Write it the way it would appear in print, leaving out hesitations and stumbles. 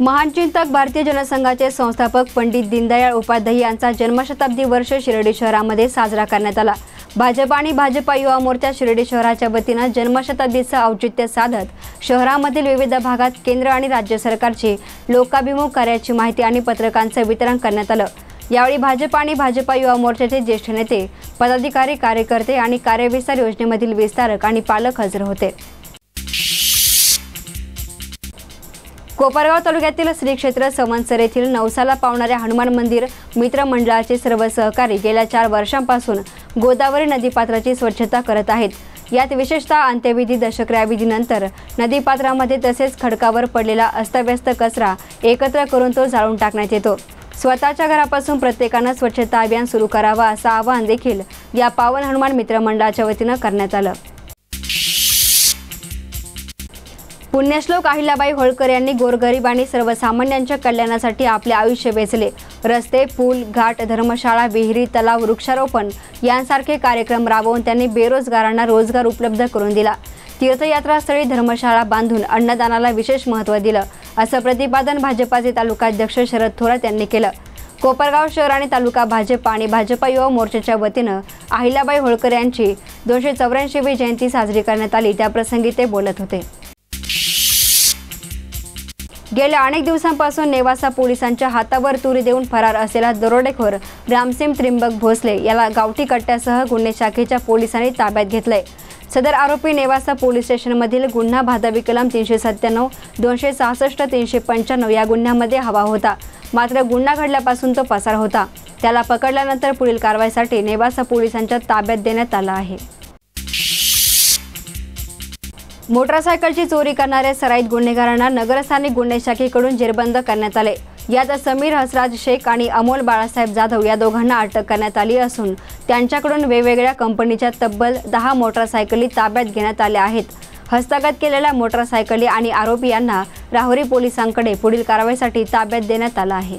महान चिंतक भारतीय जनसंघाचे संस्थापक पंडित दीनदयाळ उपाध्याय यांचा जन्मशताब्दी वर्ष शिर्डी शहरामध्ये साजरा करण्यात आला। भाजप आणि भाजपा युवा मोर्चा शिर्डी शहराच्या वतीने जन्मशताब्दीचे औचित्य साधत शहरामधील विविध भागात केंद्र आणि राज्य सरकारची लोकाभिमुख कार्याची माहिती आणि पत्रकांचे वितरण करण्यात आलं। यावेळी भाजप आणि भाजपा युवा मोर्चाचे ज्येष्ठ नेते, पदाधिकारी, कार्यकर्ते आणि कार्यविस्तार योजनेमधील विस्तारक आणि पालक हजर होते। कोपरगाव तालुक्यातील श्री क्षेत्र संवत्सर येथील नवसाला पावणाऱ्या हनुमान मंदिर मित्र मंडळाचे सर्व सहकारी गेल्या 4 वर्षांपासून गोदावरी नदीपात्राची स्वच्छता करत आहेत। यात विशेषतः अंत्यविधी, दशक्रियाविधीनंतर नदीपात्रामध्ये तसेच खडकावर पडलेला अस्तव्यस्त कचरा एकत्र करून तो जाळून टाकण्यात येतो। स्वतःच्या घरापासून प्रत्येकाने स्वच्छता अभियान सुरू करावा असं आवाहन देखील या पावन हनुमान मित्र मंडळाच्या वतीने करण्यात आलं। पुण्यश्लोक अहिल्याबाई होळकर यांनी गोरगरीब आणि सर्वसामान्यांच्या कल्याणासाठी आपले आयुष्य वेचले। रस्ते, पूल, घाट, धर्मशाळा, विहिरी, तलाव, वृक्षारोपण यांसारखे कार्यक्रम राबवून त्यांनी बेरोजगारांना रोजगार उपलब्ध करून दिला। तीर्थयात्रास्थळी धर्मशाळा बांधून अन्नदानाला विशेष महत्त्व दिलं असं प्रतिपादन भाजपाचे तालुकाध्यक्ष शरद थोरात यांनी केलं। कोपरगाव शहर आणि तालुका भाजप आणि भाजपा युवा मोर्चाच्या वतीनं अहिल्याबाई होळकर यांची 284वी जयंती साजरी करण्यात आली। त्याप्रसंगी ते बोलत होते। गेल्या अनेक दिवसांपासून नेवासा पोलिसांच्या हातावर तुरी देऊन फरार असलेला दरोडेखोर रामसिंग त्रिंबक भोसले याला गावठी कट्ट्यासह गुन्हे शाखेच्या पोलिसांनी ताब्यात घेतलंय। सदर आरोपी नेवासा पोलीस स्टेशनमधील गुन्हा भादवी कलम 397, 266, 395 या गुन्ह्यामध्ये हवा होता। मात्र गुन्हा घडल्यापासून तो पसार होता। त्याला पकडल्यानंतर पुढील कारवाईसाठी नेवासा पोलिसांच्या ताब्यात देण्यात आला आहे। मोटरसायकलची चोरी करणाऱ्या सराईत गुन्हेगारांना नगरस्थानिक गुन्हे शाखेकडून जेरबंद करण्यात आले। यात समीर हसराज शेख आणि अमोल बाळासाहेब जाधव या दोघांना अटक करण्यात आली असून त्यांच्याकडून वेगवेगळ्या कंपनीच्या तब्बल 10 मोटरसायकली ताब्यात घेण्यात आल्या आहेत। हस्तगत केलेल्या मोटरसायकली आणि आरोपी यांना राहुरी पोलिसांकडे पुढील कारवाईसाठी ताब्यात देण्यात आलं आहे।